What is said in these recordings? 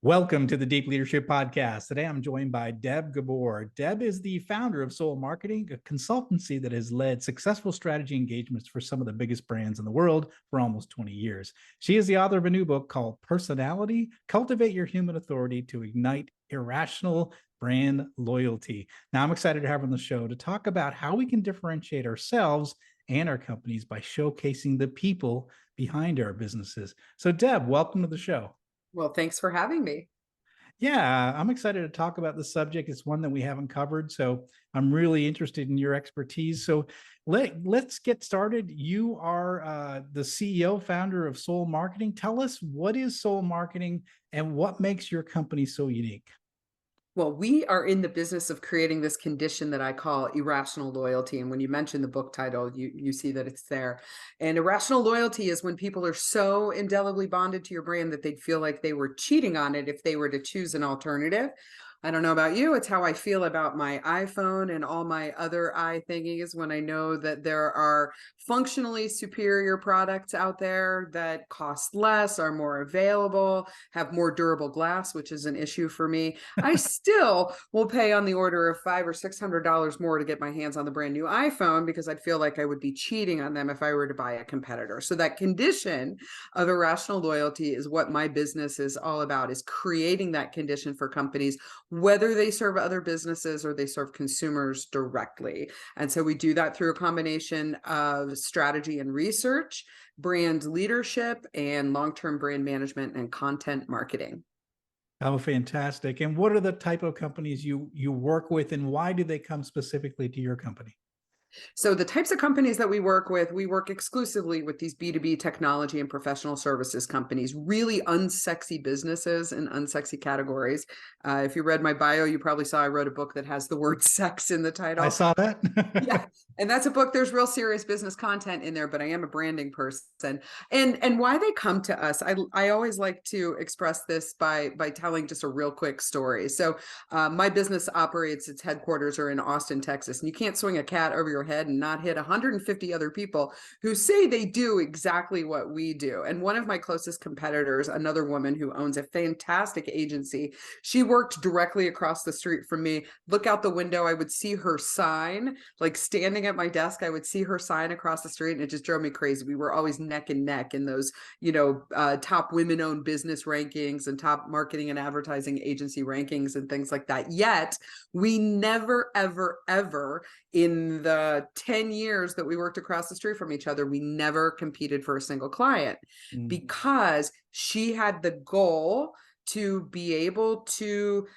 Welcome to the Deep Leadership Podcast. Today I'm joined by Deb Gabor. Deb is the founder of Soul Marketing, a consultancy that has led successful strategy engagements for some of the biggest brands in the world for almost 20 years. She is the author of a new book called Person-ality, Cultivate Your Human Authority to Ignite Irrational Brand Loyalty. Now I'm excited to have her on the show to talk about how we can differentiate ourselves and our companies by showcasing the people behind our businesses. So Deb, welcome to the show. Well, thanks for having me. Yeah, I'm excited to talk about this subject. It's one that we haven't covered, so I'm really interested in your expertise. So let's get started. You are the CEO, founder of Soul Marketing. Tell us, what is Soul Marketing and what makes your company so unique? Well, we are in the business of creating this condition that I call irrational loyalty. And when you mention the book title, you see that it's there. And irrational loyalty is when people are so indelibly bonded to your brand that they'd feel like they were cheating on it if they were to choose an alternative. I don't know about you, it's how I feel about my iPhone and all my other thingies when I know that there are functionally superior products out there that cost less, are more available, have more durable glass, which is an issue for me. I still will pay on the order of $500 or $600 more to get my hands on the brand new iPhone because I'd feel like I would be cheating on them if I were to buy a competitor. So that condition of irrational loyalty is what my business is all about, is creating that condition for companies, whether they serve other businesses or they serve consumers directly. And so we do that through a combination of strategy and research, brand leadership, and long-term brand management and content marketing. Oh, fantastic. And what are the type of companies you work with, and why do they come specifically to your company? So the types of companies that we work exclusively with these B2B technology and professional services companies, really unsexy businesses and unsexy categories. If you read my bio, you probably saw I wrote a book that has the word sex in the title. I saw that. Yeah. And that's a book. There's real serious business content in there, but I am a branding person. And why they come to us, I always like to express this by telling just a real quick story. So my business operates, its headquarters are in Austin, Texas, and you can't swing a cat over your head and not hit 150 other people who say they do exactly what we do. And one of my closest competitors, another woman who owns a fantastic agency, she worked directly across the street from me. Look out the window, I would see her sign, like standing at my desk, I would see her sign across the street, and it just drove me crazy. We were always neck and neck in those, top women-owned business rankings and top marketing and advertising agency rankings and things like that. Yet we never, ever, ever in the 10 years that we worked across the street from each other, we never competed for a single client because she had the goal to be able to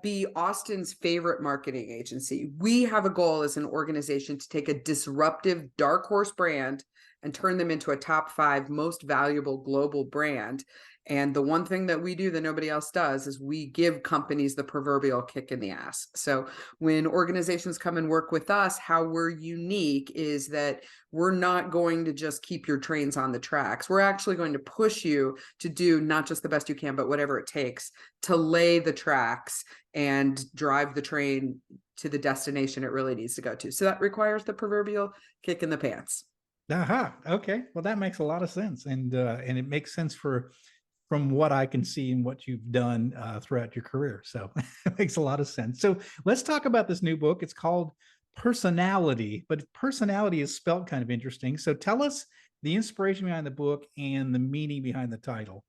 be Austin's favorite marketing agency. We have a goal as an organization to take a disruptive dark horse brand and turn them into a top 5 most valuable global brand. And the one thing that we do that nobody else does is we give companies the proverbial kick in the ass. So when organizations come and work with us, how we're unique is that we're not going to just keep your trains on the tracks. We're actually going to push you to do not just the best you can, but whatever it takes to lay the tracks and drive the train to the destination it really needs to go to. So that requires the proverbial kick in the pants. Aha. Okay. Well, that makes a lot of sense, and it makes sense from what I can see and what you've done throughout your career. So it makes a lot of sense. So let's talk about this new book. It's called Person-ality, but personality is spelled kind of interesting. So tell us the inspiration behind the book and the meaning behind the title.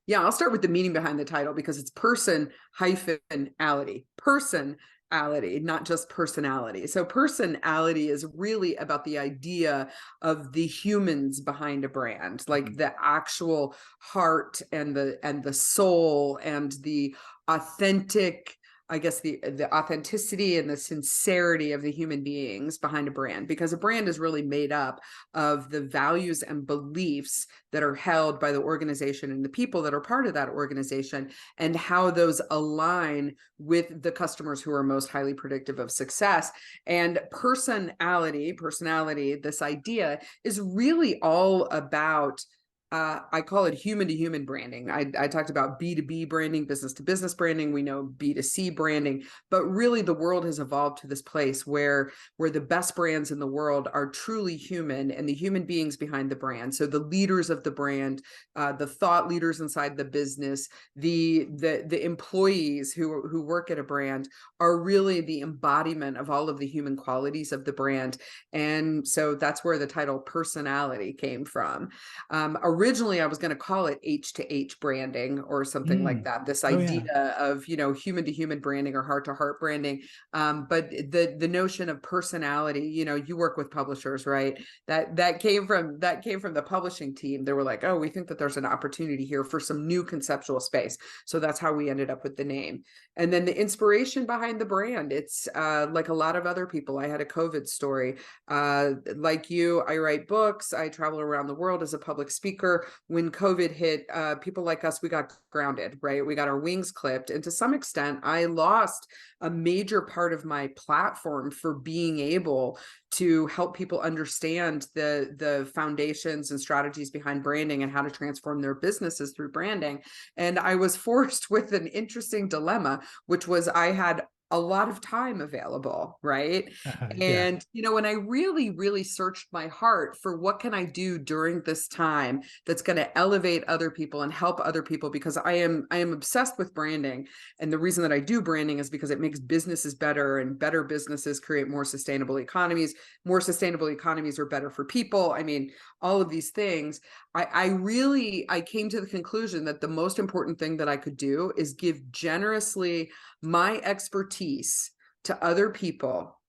Yeah, I'll start with the meaning behind the title because it's person-ality. Person-ality, not just personality. So person-ality is really about the idea of the humans behind a brand, like the actual heart and the soul and the authentic, I guess the authenticity and the sincerity of the human beings behind a brand, because a brand is really made up of the values and beliefs that are held by the organization and the people that are part of that organization, and how those align with the customers who are most highly predictive of success. And personality, this idea is really all about I call it human to human branding. I talked about B2B branding, business to business branding. We know B2C branding, but really the world has evolved to this place where the best brands in the world are truly human, and the human beings behind the brand. So the leaders of the brand, the thought leaders inside the business, the employees who work at a brand are really the embodiment of all of the human qualities of the brand. And so that's where the title Person-ality came from. Originally, I was going to call it H to H branding or something like Mm. that. This Oh idea yeah. of, human to human branding or heart to heart branding. But the notion of personality, you work with publishers, right? That came from the publishing team. They were like, oh, we think that there's an opportunity here for some new conceptual space. So that's how we ended up with the name. And then the inspiration behind the brand, it's like a lot of other people. I had a COVID story. Like you, I write books. I travel around the world as a public speaker. When COVID hit, people like us, we got grounded, right? We got our wings clipped. And to some extent, I lost a major part of my platform for being able to help people understand the foundations and strategies behind branding and how to transform their businesses through branding. And I was forced with an interesting dilemma, which was I had a lot of time available, right? Yeah. And, when I really, really searched my heart for what can I do during this time that's going to elevate other people and help other people, because I am obsessed with branding. And the reason that I do branding is because it makes businesses better, and better businesses create more sustainable economies. More sustainable economies are better for people. I mean, all of these things. I came to the conclusion that the most important thing that I could do is give generously my expertise to other people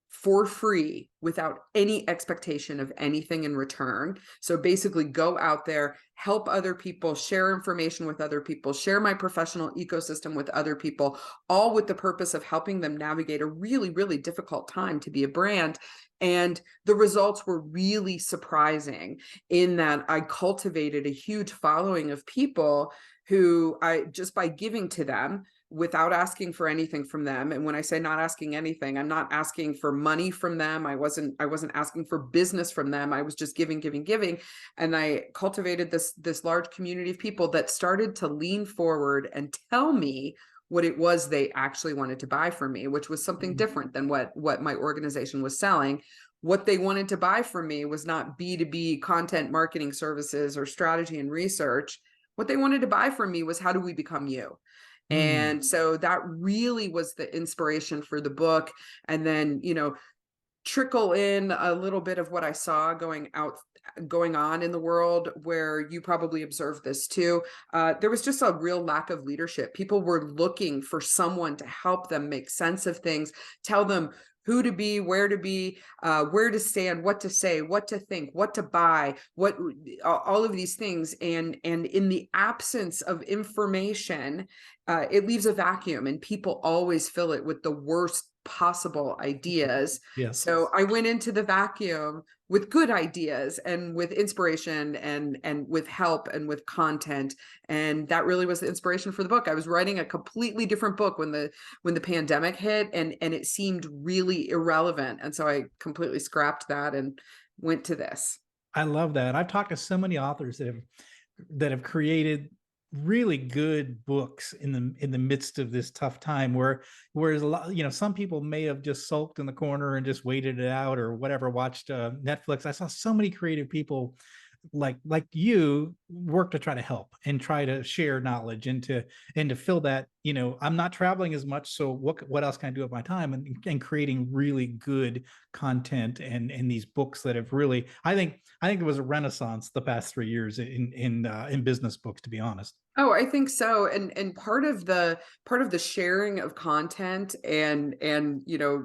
for free without any expectation of anything in return. So basically go out there, help other people, share information with other people, share my professional ecosystem with other people, all with the purpose of helping them navigate a really, really difficult time to be a brand. And the results were really surprising in that I cultivated a huge following of people who I, just by giving to them, without asking for anything from them. And when I say not asking anything, I'm not asking for money from them. I wasn't asking for business from them. I was just giving. And I cultivated this large community of people that started to lean forward and tell me what it was they actually wanted to buy from me, which was something different than what my organization was selling. What they wanted to buy from me was not B2B content marketing services or strategy and research. What they wanted to buy from me was, how do we become you? Mm. And so that really was the inspiration for the book. And then, trickle in a little bit of what I saw going on in the world, where you probably observed this too. There was just a real lack of leadership. People were looking for someone to help them make sense of things, tell them who to be, where to stand, what to say, what to think, what to buy, all of these things. And in the absence of information, it leaves a vacuum, and people always fill it with the worst possible ideas. Yes. So I went into the vacuum with good ideas and with inspiration and with help and with content. And that really was the inspiration for the book. I was writing a completely different book when the pandemic hit, and it seemed really irrelevant. And so I completely scrapped that and went to this. I love that. I've talked to so many authors that have created really good books in the midst of this tough time, whereas a lot, some people may have just sulked in the corner and just waited it out or whatever, watched Netflix. I saw so many creative people like you work to try to help and try to share knowledge and to fill that. I'm not traveling as much, so what else can I do with my time, and creating really good content and these books that have really, I think there was a renaissance the past 3 years in business books, to be honest. Oh, I think so. And part of the sharing of content and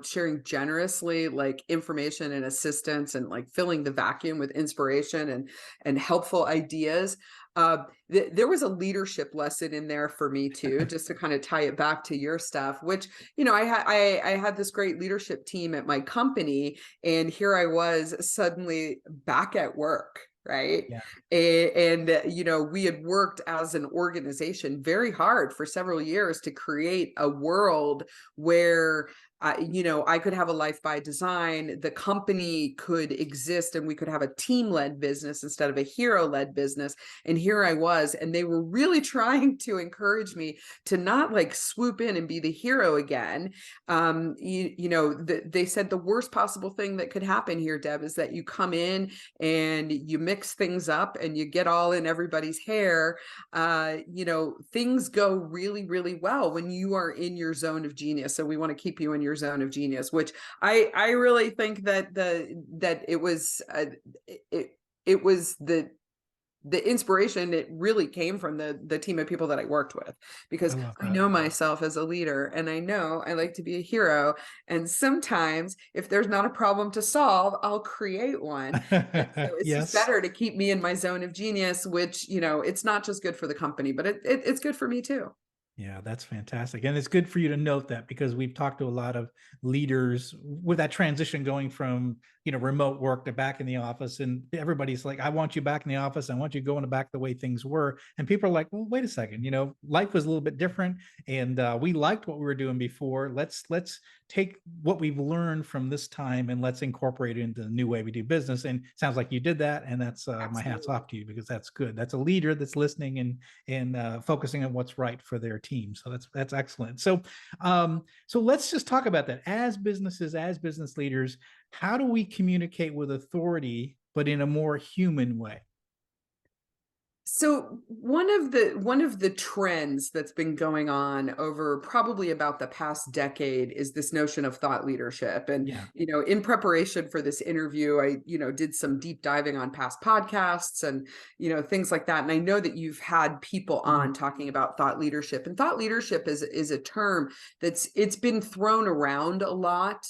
sharing generously, like information and assistance, and like filling the vacuum with inspiration and helpful ideas. There was a leadership lesson in there for me too, just to kind of tie it back to your stuff, which, I had this great leadership team at my company, and here I was suddenly back at work. Right. Yeah. And we had worked as an organization very hard for several years to create a world where I could have a life by design. The company could exist and we could have a team-led business instead of a hero-led business. And here I was, and they were really trying to encourage me to not like swoop in and be the hero again. They said the worst possible thing that could happen here, Deb, is that you come in and you mix things up and you get all in everybody's hair. Things go really, really well when you are in your zone of genius. So we want to keep you in your zone of genius, which I really think that it was the inspiration. It really came from the team of people that I worked with, because I know myself as a leader and I know I like to be a hero. And sometimes if there's not a problem to solve, I'll create one. So it's Yes. just better to keep me in my zone of genius, which, it's not just good for the company, but it's good for me too. Yeah, that's fantastic. And it's good for you to note that, because we've talked to a lot of leaders with that transition going from, remote work to back in the office. And everybody's like, I want you back in the office. I want you going back the way things were. And people are like, well, wait a second, life was a little bit different. And we liked what we were doing before. Let's take what we've learned from this time and let's incorporate it into the new way we do business. And it sounds like you did that. And that's my hat's off to you, because that's good. That's a leader that's listening and focusing on what's right for their team. So that's excellent. So let's just talk about that. As businesses, as business leaders, how do we communicate with authority, but in a more human way? So one of the trends that's been going on over probably about the past decade is this notion of thought leadership. And, Yeah. in preparation for this interview, I, did some deep diving on past podcasts and, things like that. And I know that you've had people on talking about thought leadership, and thought leadership is a term it's been thrown around a lot.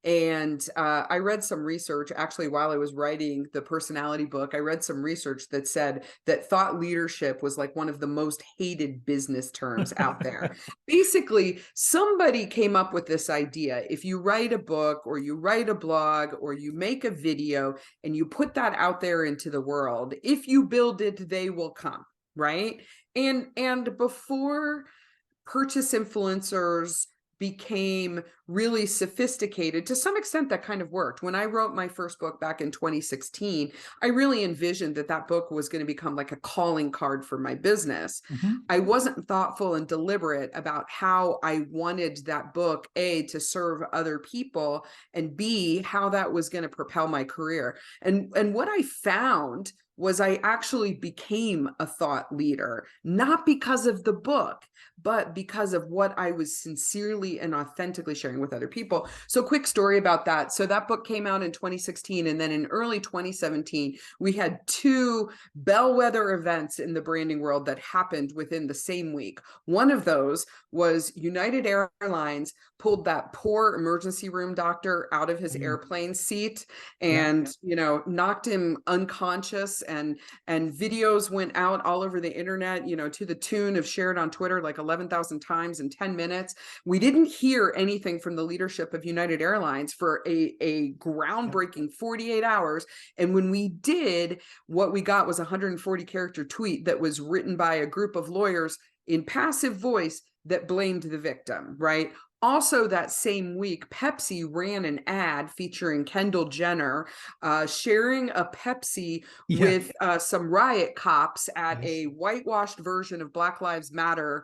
And I read some research actually while I was writing the personality book. I read some research that said that thought leadership was like one of the most hated business terms out there. Basically, somebody came up with this idea. If you write a book or you write a blog or you make a video and you put that out there into the world, if you build it, they will come, right? And before purchase influencers became really sophisticated, to some extent that kind of worked. When I wrote my first book back in 2016, I really envisioned that book was going to become like a calling card for my business. I wasn't thoughtful and deliberate about how I wanted that book, A, to serve other people, and B, how that was going to propel my career. And what I found was I actually became a thought leader, not because of the book, but because of what I was sincerely and authentically sharing with other people. So quick story about that. So that book came out in 2016. And then in early 2017, we had two bellwether events in the branding world that happened within the same week. One of those was United Airlines pulled that poor emergency room doctor out of his airplane seat and, knocked him unconscious, and videos went out all over the internet, to the tune of shared on Twitter like 11,000 times in 10 minutes. We didn't hear anything from the leadership of United Airlines for a groundbreaking 48 hours. And when we did, what we got was a 140 character tweet that was written by a group of lawyers in passive voice that blamed the victim, right? Also, that same week, Pepsi ran an ad featuring Kendall Jenner sharing a Pepsi with some riot cops at a whitewashed version of Black Lives Matter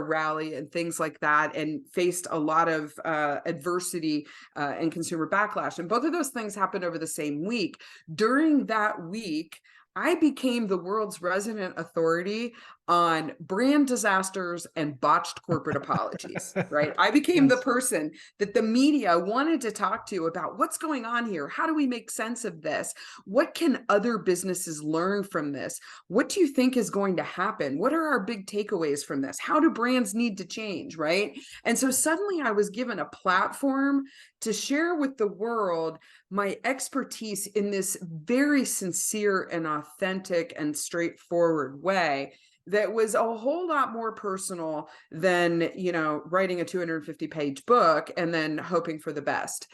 rally and things like that, and faced a lot of adversity and consumer backlash. And both of those things happened over the same week. During that week, I became the world's resident authority on brand disasters and botched corporate apologies, right? I became the person that the media wanted to talk to about what's going on here. How do we make sense of this? What can other businesses learn from this? What do you think is going to happen? What are our big takeaways from this? How do brands need to change, right? And so suddenly I was given a platform to share with the world my expertise in this very sincere and authentic and straightforward way that was a whole lot more personal than, writing a 250-page book and then hoping for the best.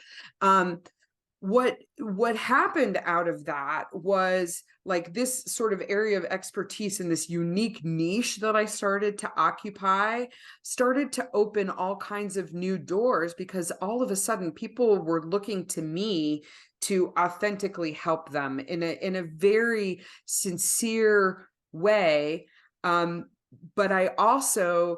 what happened out of that was like this sort of area of expertise in this unique niche that I started to occupy started to open all kinds of new doors, because all of a sudden people were looking to me to authentically help them in a very sincere way. But I also,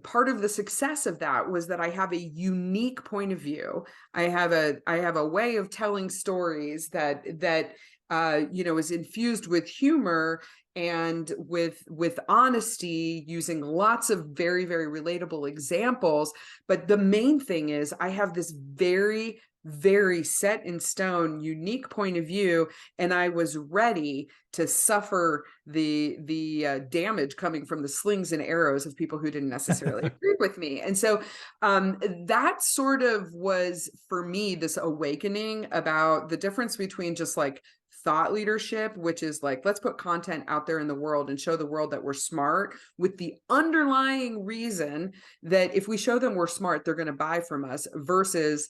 part of the success of that was that I have a unique point of view. I have a way of telling stories that is infused with humor and with honesty, using lots of very, very relatable examples. But the main thing is I have this very, very set in stone, unique point of view, and I was ready to suffer the damage coming from the slings and arrows of people who didn't necessarily agree with me. And so that sort of was for me this awakening about the difference between just like thought leadership, which is like, let's put content out there in the world and show the world that we're smart, with the underlying reason that if we show them we're smart, they're going to buy from us, versus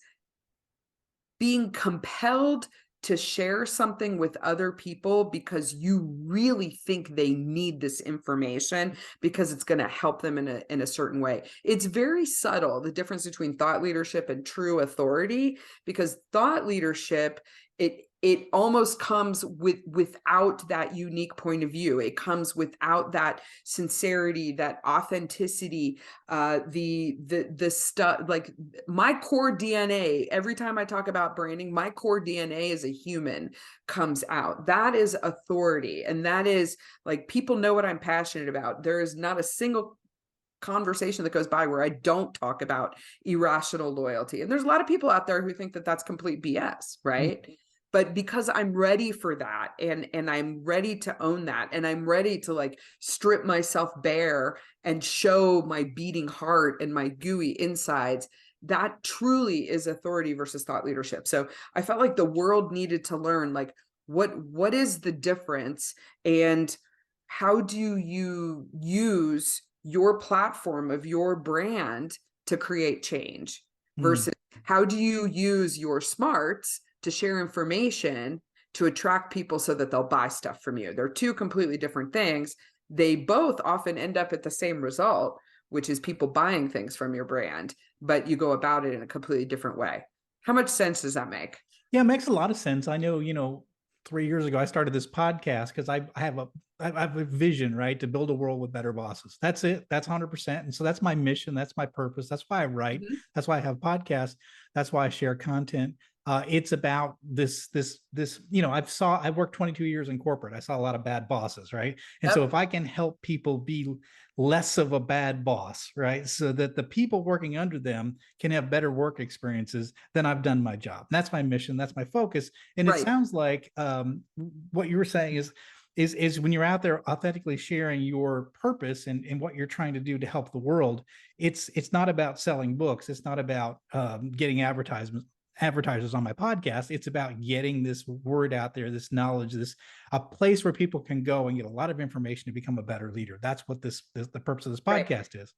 being compelled to share something with other people because you really think they need this information because it's going to help them in a certain way. It's very subtle, the difference between thought leadership and true authority, because thought leadership, it almost comes without that unique point of view. It comes without that sincerity, that authenticity, the stuff, like my core DNA. Every time I talk about branding, my core DNA as a human comes out. That is authority, and that is like, people know what I'm passionate about. There is not a single conversation that goes by where I don't talk about irrational loyalty. And there's a lot of people out there who think that that's complete BS, right? Mm-hmm. But because I'm ready for that, and I'm ready to own that, and I'm ready to like strip myself bare and show my beating heart and my gooey insides, that truly is authority versus thought leadership. So I felt like the world needed to learn, like, what is the difference, and how do you use your platform of your brand to create change, versus how do you use your smarts to share information to attract people so that they'll buy stuff from you. They're two completely different things. They both often end up at the same result, which is people buying things from your brand, but you go about it in a completely different way. How much sense does that make? Yeah, it makes a lot of sense. I know, 3 years ago, I started this podcast because I have a vision, right? To build a world with better bosses. That's it. That's 100%. And so that's my mission. That's my purpose. That's why I write. Mm-hmm. That's why I have podcasts. That's why I share content. It's about this, I worked 22 years in corporate. I saw a lot of bad bosses, right? And so if I can help people be less of a bad boss, right? So that the people working under them can have better work experiences, then I've done my job. And that's my mission. That's my focus. And it sounds like what you were saying is when you're out there authentically sharing your purpose and what you're trying to do to help the world, it's not about selling books. It's not about getting advertisers on my podcast. It's about getting this word out there, this knowledge, a place where people can go and get a lot of information to become a better leader. That's what the purpose of this podcast is.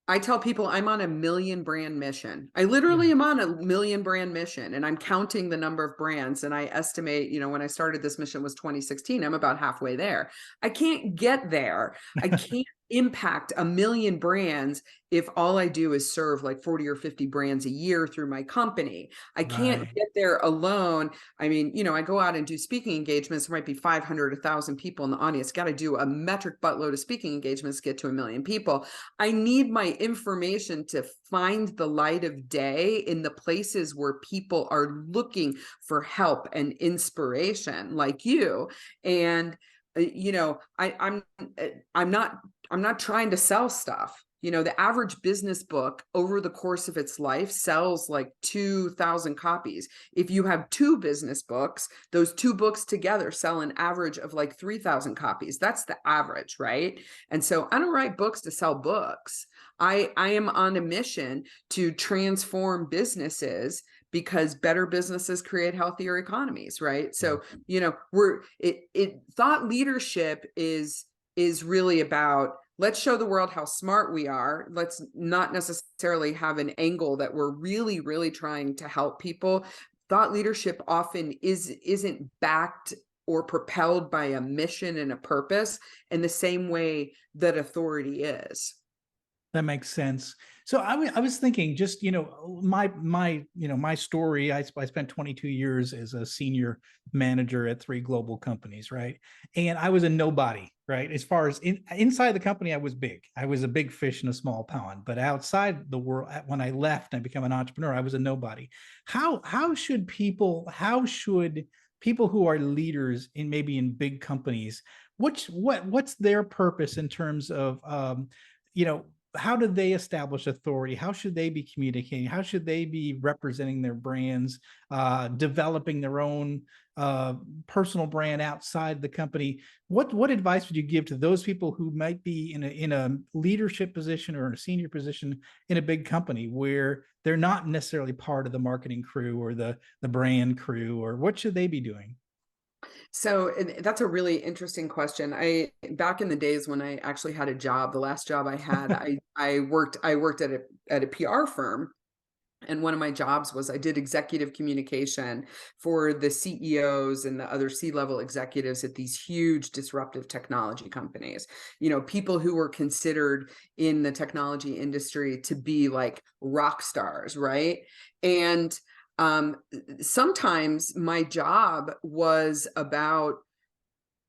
I tell people I'm on a million brand mission. I literally am on a million brand mission, and I'm counting the number of brands. And I estimate, when I started this mission was 2016, I'm about halfway there. I can't get there. I can't impact a million brands if all I do is serve like 40 or 50 brands a year through my company. I can't get there alone. I mean, I go out and do speaking engagements. There might be 500, 1,000 people in the audience. Got to do a metric buttload of speaking engagements to get to a million people. I need my information to find the light of day in the places where people are looking for help and inspiration, like you. And I'm not trying to sell stuff. The average business book over the course of its life sells like 2,000 copies. If you have 2 business books, those 2 books together sell an average of like 3,000 copies. That's the average, right? And so I don't write books to sell books. I am on a mission to transform businesses, because better businesses create healthier economies, right? So, thought leadership is really about, let's show the world how smart we are. Let's not necessarily have an angle that we're really, really trying to help people. thought leadership often isn't backed or propelled by a mission and a purpose in the same way that authority is. That makes sense. So I was thinking, just my story. I spent 22 years as a senior manager at 3 global companies, right? And I was a nobody, right? As far as inside the company, I was big. I was a big fish in a small pond. But outside the world, when I left and I became an entrepreneur, I was a nobody. How should people who are leaders in maybe in big companies, what's their purpose in terms of you know how do they establish authority? How should they be communicating? How should they be representing their brands, developing their own personal brand outside the company? What advice would you give to those people who might be in a leadership position or in a senior position in a big company where they're not necessarily part of the marketing crew or the brand crew, or what should they be doing? So that's a really interesting question. Back in the days when I actually had a job, the last job I had, I worked at a PR firm. And one of my jobs was I did executive communication for the CEOs and the other C-level executives at these huge disruptive technology companies. People who were considered in the technology industry to be like rock stars, right? And sometimes my job was about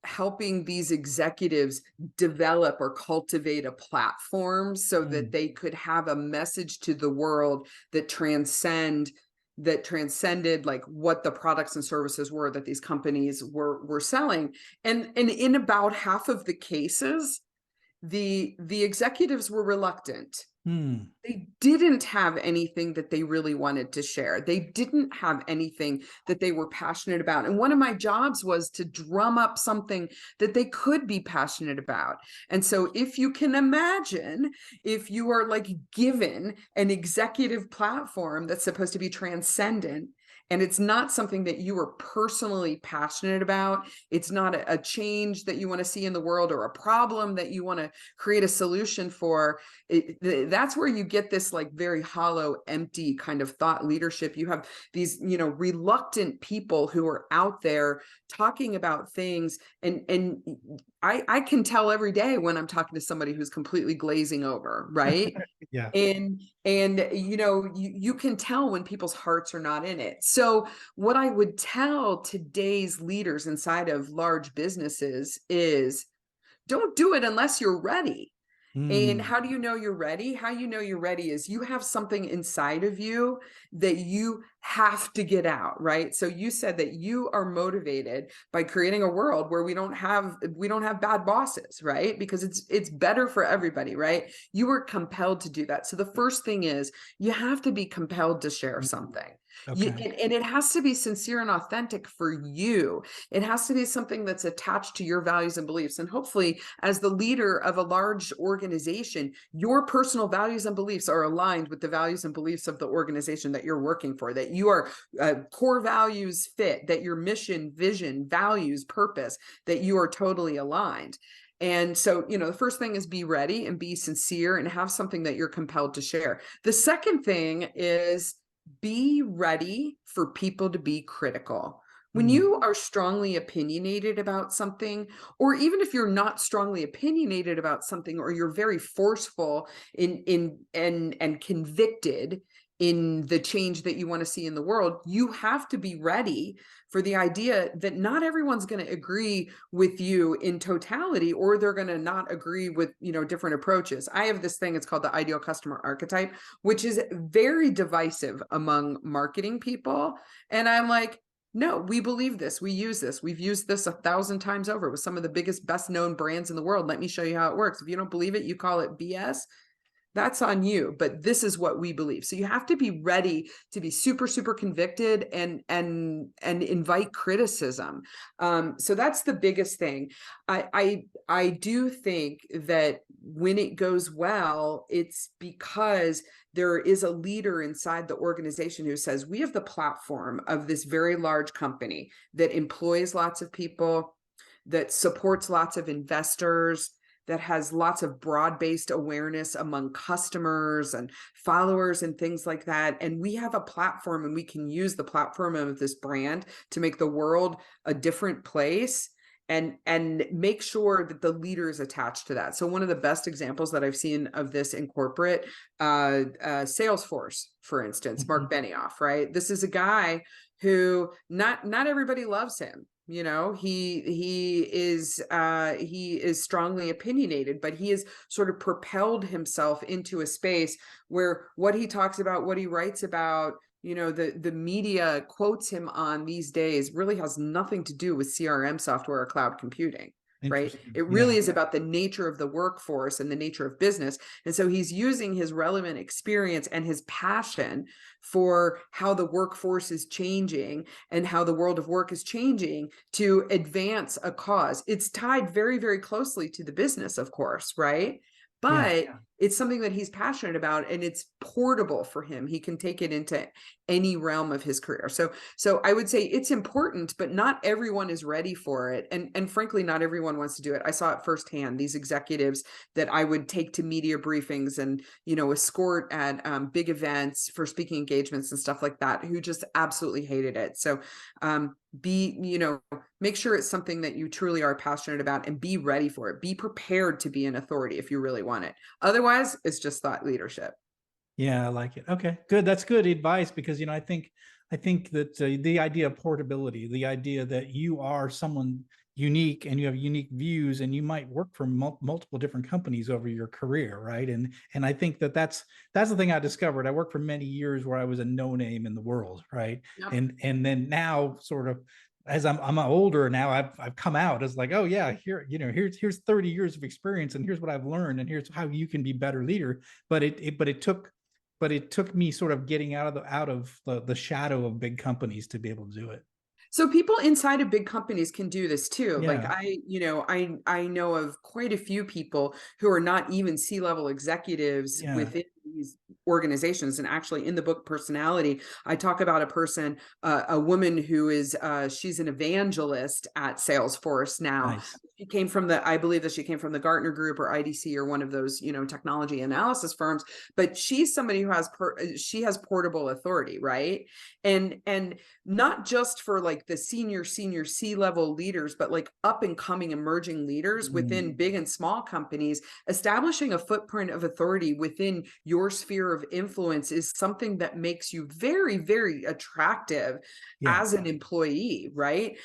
helping these executives develop or cultivate a platform so that they could have a message to the world that transcended like what the products and services were that these companies were selling. And in about half of the cases, the executives were reluctant. They didn't have anything that they really wanted to share. They didn't have anything that they were passionate about. And one of my jobs was to drum up something that they could be passionate about. And so if you can imagine, if you are like given an executive platform that's supposed to be transcendent, and it's not something that you are personally passionate about, it's not a change that you want to see in the world or a problem that you want to create a solution for, that's where you get this like very hollow, empty kind of thought leadership. You have these, reluctant people who are out there talking about things, and I can tell every day when I'm talking to somebody who's completely glazing over, right? Yeah. And you can tell when people's hearts are not in it. So what I would tell today's leaders inside of large businesses is, don't do it unless you're ready. And how do you know you're ready? How you know you're ready is you have something inside of you that you have to get out, right? So you said that you are motivated by creating a world where we don't have bad bosses, right? Because it's better for everybody, right? You were compelled to do that. So the first thing is you have to be compelled to share something. Okay. And it has to be sincere and authentic for you. It has to be something that's attached to your values and beliefs. And hopefully, as the leader of a large organization, your personal values and beliefs are aligned with the values and beliefs of the organization that you're working for, that you are core values fit, that your mission, vision, values, purpose, that you are totally aligned. And so, the first thing is be ready and be sincere and have something that you're compelled to share. The second thing is be ready for people to be critical. When you are strongly opinionated about something, or even if you're not strongly opinionated about something, or you're very forceful and convicted in the change that you want to see in the world, you have to be ready for the idea that not everyone's going to agree with you in totality, or they're going to not agree with, different approaches. I have this thing, it's called the ideal customer archetype, which is very divisive among marketing people. And I'm like, no, we believe this. We use this. We've used this 1,000 times over with some of the biggest, best known brands in the world. Let me show you how it works. If you don't believe it, you call it BS. That's on you, but this is what we believe. So you have to be ready to be super, super convicted and invite criticism. So that's the biggest thing. I do think that when it goes well, it's because there is a leader inside the organization who says, we have the platform of this very large company that employs lots of people, that supports lots of investors, that has lots of broad-based awareness among customers and followers and things like that. And we have a platform, and we can use the platform of this brand to make the world a different place, and make sure that the leader is attached to that. So one of the best examples that I've seen of this in corporate, Salesforce, for instance, Mhm. Mark Benioff, right? This is a guy who not everybody loves him. You know, he is strongly opinionated, but he has sort of propelled himself into a space where what he talks about, what he writes about, you know, the media quotes him on these days really has nothing to do with CRM software or cloud computing, right? Interesting. It really Yeah. is about the nature of the workforce and the nature of business. And so he's using his relevant experience and his passion for how the workforce is changing and how the world of work is changing to advance a cause. It's tied very, very closely to the business, of course, right? Yeah. But it's something that he's passionate about, and it's portable for him. He can take it into any realm of his career. So I would say it's important, but not everyone is ready for it. And frankly, not everyone wants to do it. I saw it firsthand. These executives that I would take to media briefings and, you know, escort at big events for speaking engagements and stuff like that, who just absolutely hated it. So make sure it's something that you truly are passionate about, and be ready for it. Be prepared to be an authority if you really want it. Otherwise, it's just thought leadership. Yeah, I like it. Okay, good. That's good advice, because I think that the idea of portability, the idea that you are someone unique and you have unique views, and you might work for multiple different companies over your career, right? And I think that that's the thing I discovered. I worked for many years where I was a no name in the world, right? Yep. And then now, sort of, as I'm older now, I've come out as like, oh yeah, here's 30 years of experience, and here's what I've learned, and here's how you can be better leader. But it took me sort of getting out of the shadow of big companies to be able to do it. So people inside of big companies can do this too. Like Yeah. I know of quite a few people who are not even C-level executives Yeah. within these organizations. And actually in the book Person-ality, I talk about a person, a woman who is she's an evangelist at Salesforce now. Nice. I believe that she came from the Gartner Group or IDC or one of those, technology analysis firms, but she's somebody who she has portable authority, right? And not just for like the senior C-level leaders, but like up and coming emerging leaders within big and small companies. Establishing a footprint of authority within your sphere of influence is something that makes you very, very attractive Yeah. as an employee, right?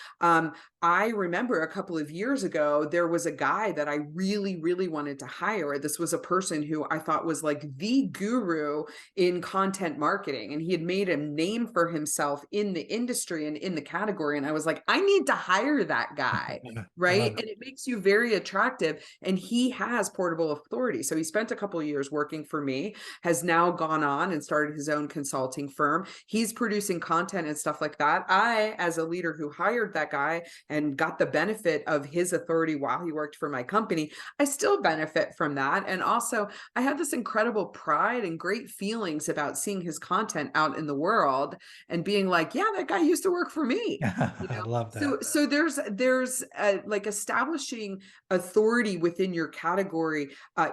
I remember a couple of years ago, there was a guy that I really, really wanted to hire. This was a person who I thought was like the guru in content marketing, and he had made a name for himself in the industry and in the category. And I was like, I need to hire that guy, I right? love it. And it makes you very attractive, and he has portable authority. So he spent a couple of years working for me, has now gone on and started his own consulting firm. He's producing content and stuff like that. I, as a leader who hired that guy and got the benefit of his authority while he worked for my company, I still benefit from that. And also, I had this incredible pride and great feelings about seeing his content out in the world and being like, yeah, that guy used to work for me. I love that. So there's like establishing authority within your category,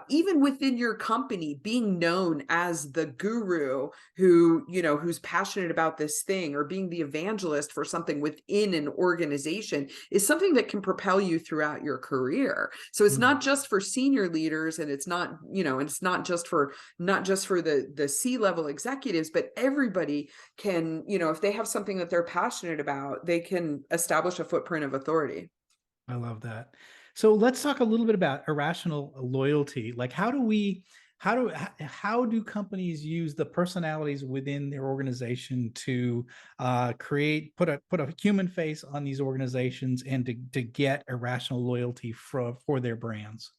even within your company, being known as the guru who's passionate about this thing, or being the evangelist for something within an organization, is something that can propel you throughout your career. So it's not just for senior leaders, and it's not, and it's not just for the C-level executives, but everybody can, if they have something that they're passionate about, they can establish a footprint of authority. I love that. So let's talk a little bit about irrational loyalty. Like, how do companies use the personalities within their organization to put a human face on these organizations, and to get irrational loyalty for their brands?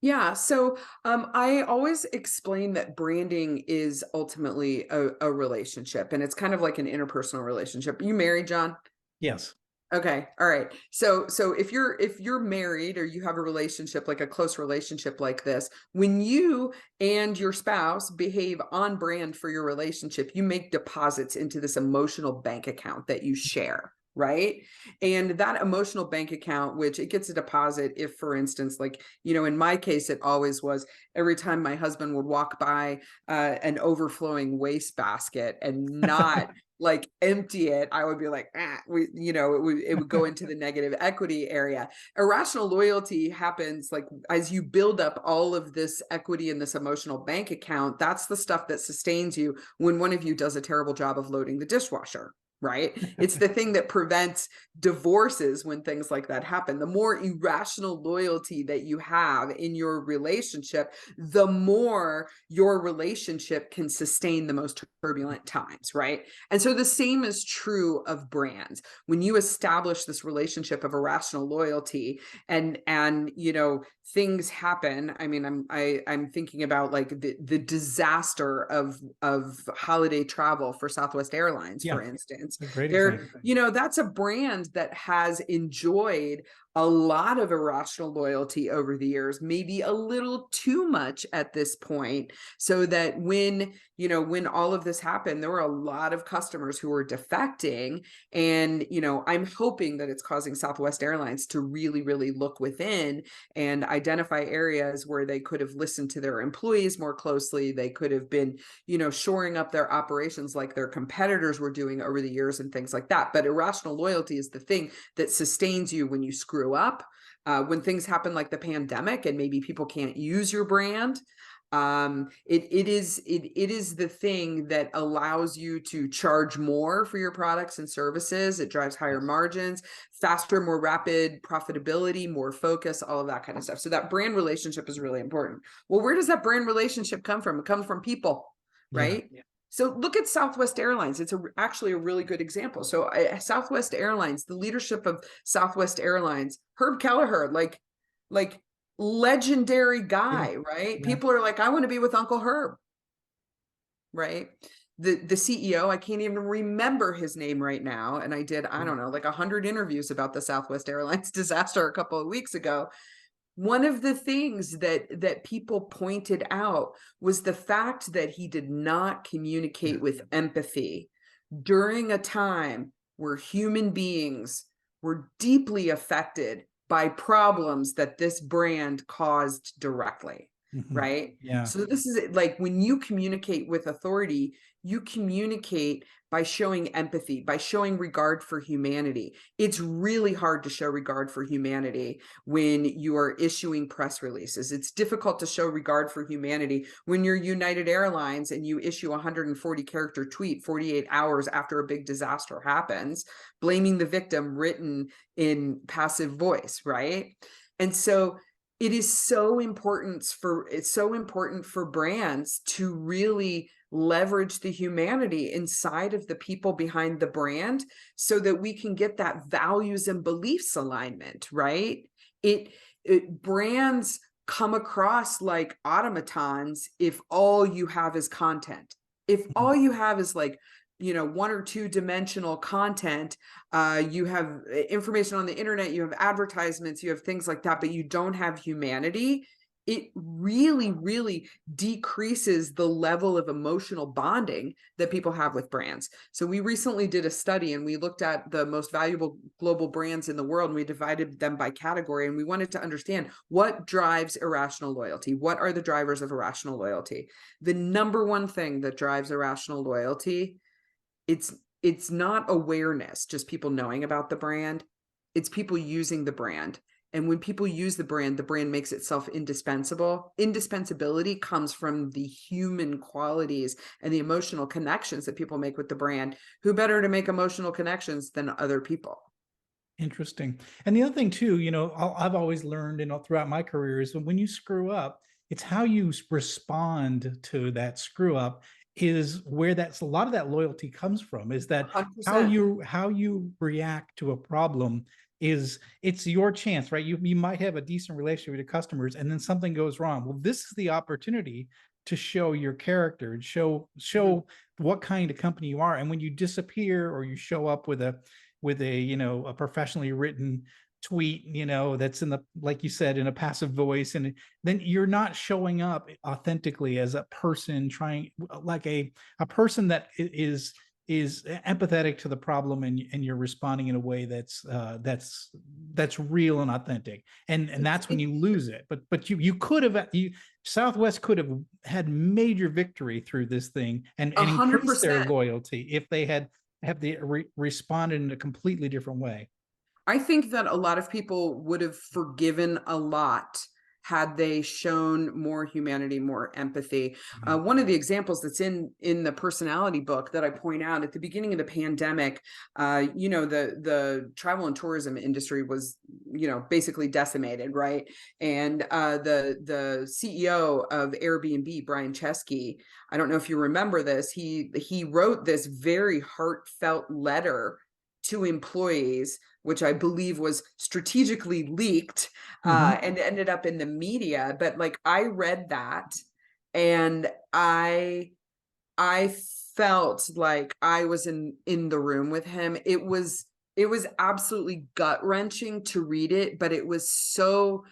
Yeah. So I always explain that branding is ultimately a relationship, and it's kind of like an interpersonal relationship. You married, John? Yes. Okay. All right. So if you're married, or you have a relationship, like a close relationship like this, when you and your spouse behave on brand for your relationship, you make deposits into this emotional bank account that you share. right? And that emotional bank account, which it gets a deposit if, for instance, like, in my case, it always was every time my husband would walk by an overflowing waste basket and not like empty it, I would be like, it would go into the negative equity area. Irrational loyalty happens like as you build up all of this equity in this emotional bank account. That's the stuff that sustains you when one of you does a terrible job of loading the dishwasher. Right? It's the thing that prevents divorces when things like that happen. The more irrational loyalty that you have in your relationship, the more your relationship can sustain the most turbulent times, right? And so the same is true of brands. When you establish this relationship of irrational loyalty and things happen. I mean, I'm thinking about like the disaster of holiday travel for Southwest Airlines, Yeah, for instance. a great They're, example. that's a brand that has enjoyed a lot of irrational loyalty over the years, maybe a little too much at this point, so that when all of this happened, there were a lot of customers who were defecting. And, I'm hoping that it's causing Southwest Airlines to really, really look within and identify areas where they could have listened to their employees more closely. They could have been, shoring up their operations like their competitors were doing over the years and things like that. But irrational loyalty is the thing that sustains you when you screw up, when things happen like the pandemic and maybe people can't use your brand. It is the thing that allows you to charge more for your products and services. It drives higher margins, faster, more rapid profitability, more focus, all of that kind of stuff. So that brand relationship is really important. Well, where does that brand relationship come from? It comes from people, Yeah. right? Yeah. So look at Southwest Airlines. It's actually a really good example. So Southwest Airlines, the leadership of Southwest Airlines, Herb Kelleher, like legendary guy, right? Yeah. People are like, I want to be with Uncle Herb, right? The CEO, I can't even remember his name right now. And I did, I don't know, like 100 interviews about the Southwest Airlines disaster a couple of weeks ago. One of the things that people pointed out was the fact that he did not communicate with empathy during a time where human beings were deeply affected by problems that this brand caused directly. Right? Yeah. So this is like when you communicate with authority, you communicate by showing empathy, by showing regard for humanity. It's really hard to show regard for humanity when you are issuing press releases. It's difficult to show regard for humanity when you're United Airlines and you issue a 140 character tweet 48 hours after a big disaster happens, blaming the victim written in passive voice, right? And so it's so important for brands to really leverage the humanity inside of the people behind the brand so that we can get that values and beliefs alignment, right? Brands come across like automatons if all you have is content. If all you have is like, one or two dimensional content, you have information on the internet, you have advertisements, you have things like that, but you don't have humanity, it really, really decreases the level of emotional bonding that people have with brands. So we recently did a study and we looked at the most valuable global brands in the world and we divided them by category. And we wanted to understand what drives irrational loyalty. What are the drivers of irrational loyalty? The number one thing that drives irrational loyalty, it's not awareness, just people knowing about the brand. It's people using the brand. And when people use the brand makes itself indispensable. Indispensability comes from the human qualities and the emotional connections that people make with the brand. Who better to make emotional connections than other people? Interesting. And the other thing too, I've always learned, throughout my career is when you screw up, it's how you respond to that screw up is where a lot of that loyalty comes from, is that 100%. how you react to a problem it's your chance, right? You might have a decent relationship with your customers and then something goes wrong. Well, this is the opportunity to show your character and show what kind of company you are. And when you disappear or you show up with a a professionally written tweet, that's like you said, in a passive voice, and then you're not showing up authentically as a person trying, like a person that is is empathetic to the problem, and you're responding in a way that's real and authentic, and that's when you lose it. But you could have, Southwest could have had major victory through this thing, and increased their 100%. loyalty if they had responded in a completely different way. I think that a lot of people would have forgiven a lot had they shown more humanity, more empathy. One of the examples that's in the personality book that I point out at the beginning of the pandemic, the travel and tourism industry was, basically decimated, right? And the CEO of Airbnb, Brian Chesky, I don't know if you remember this, he wrote this very heartfelt letter to employees, which I believe was strategically leaked and ended up in the media. But like, I read that, and I felt like I was in the room with him. It was absolutely gut-wrenching to read it, but it was so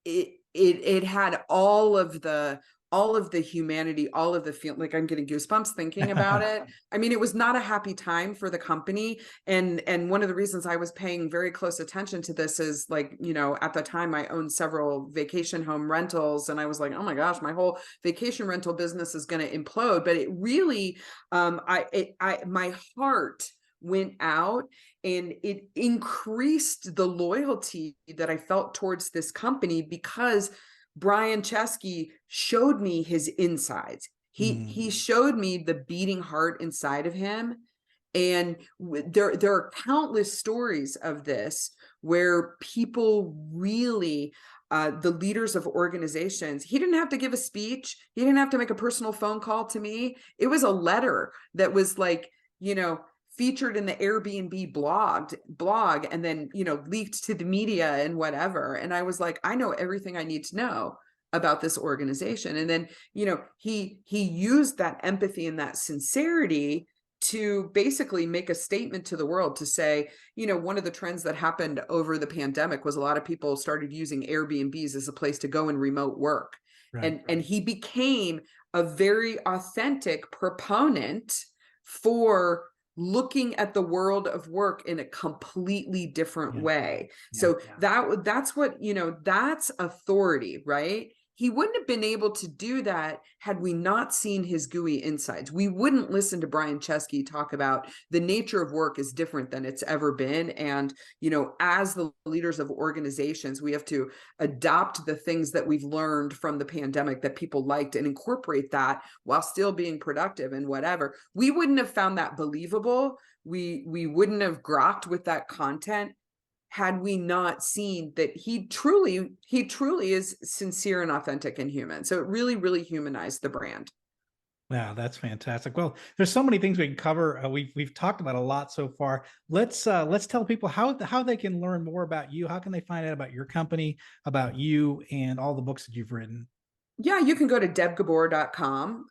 it had all of the humanity, all of the feel. Like, I'm getting goosebumps thinking about it. I mean, it was not a happy time for the company. And one of the reasons I was paying very close attention to this is, like, at the time I owned several vacation home rentals, and I was like, oh my gosh, my whole vacation rental business is going to implode. But it really, my heart went out, and it increased the loyalty that I felt towards this company, because Brian Chesky showed me his insides. He showed me the beating heart inside of him. And there are countless stories of this where people really, the leaders of organizations, he didn't have to give a speech. He didn't have to make a personal phone call to me. It was a letter that was like, featured in the Airbnb blog, and then, leaked to the media and whatever. And I was like, I know everything I need to know about this organization. And then, he used that empathy and that sincerity to basically make a statement to the world to say, one of the trends that happened over the pandemic was a lot of people started using Airbnbs as a place to go and remote work. Right. And he became a very authentic proponent for looking at the world of work in a completely different way. So that's what, that's authority, right? He wouldn't have been able to do that had we not seen his gooey insides. We wouldn't listen to Brian Chesky talk about the nature of work is different than it's ever been. And, as the leaders of organizations, we have to adopt the things that we've learned from the pandemic that people liked and incorporate that while still being productive and whatever. We wouldn't have found that believable. We wouldn't have grokked with that content had we not seen that he truly is sincere and authentic and human. So it really, really humanized the brand. Wow, that's fantastic. Well, there's so many things we can cover. We've talked about a lot so far. Let's tell people how they can learn more about you. How can they find out about your company, about you, and all the books that you've written? Yeah, you can go to debgabor.com.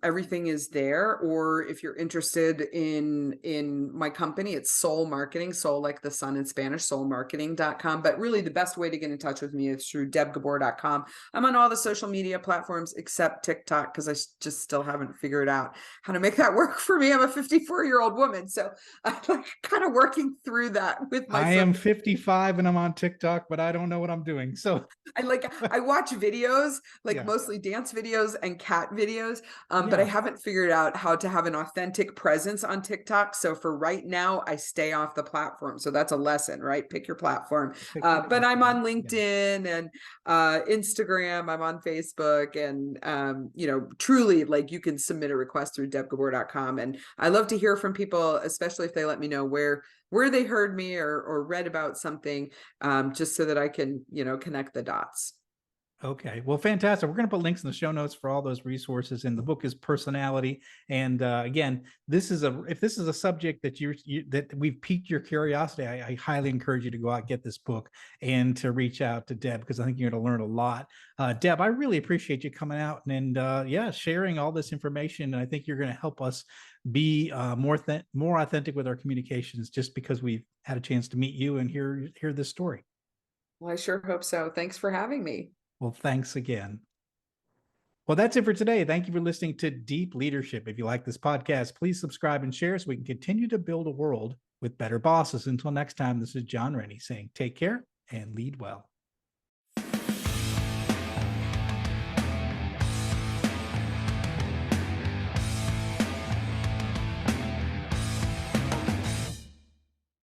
Everything is there. Or if you're interested in my company, it's Soul Marketing, soul like the sun in Spanish, soulmarketing.com. But really the best way to get in touch with me is through debgabor.com. I'm on all the social media platforms except TikTok, because I just still haven't figured out how to make that work for me. I'm a 54-year-old woman, so I'm like kind of working through that with my I am 55 and I'm on TikTok, but I don't know what I'm doing. So I watch videos, mostly dance videos and cat videos. But I haven't figured out how to have an authentic presence on TikTok. So for right now, I stay off the platform. So that's a lesson, right? Pick your platform. But I'm on LinkedIn and Instagram. I'm on Facebook, and truly, like, you can submit a request through debgabor.com. And I love to hear from people, especially if they let me know where they heard me or read about something, just so that I can, connect the dots. Okay, well, fantastic. We're going to put links in the show notes for all those resources. And the book is Person-ality. And again, if this is a subject that that we've piqued your curiosity, I highly encourage you to go out and get this book and to reach out to Deb, because I think you're going to learn a lot. Deb, I really appreciate you coming out and sharing all this information. And I think you're going to help us be more authentic with our communications, just because we've had a chance to meet you and hear this story. Well, I sure hope so. Thanks for having me. Well, thanks again. Well, that's it for today. Thank you for listening to Deep Leadership. If you like this podcast, please subscribe and share so we can continue to build a world with better bosses. Until next time, this is John Rennie saying take care and lead well.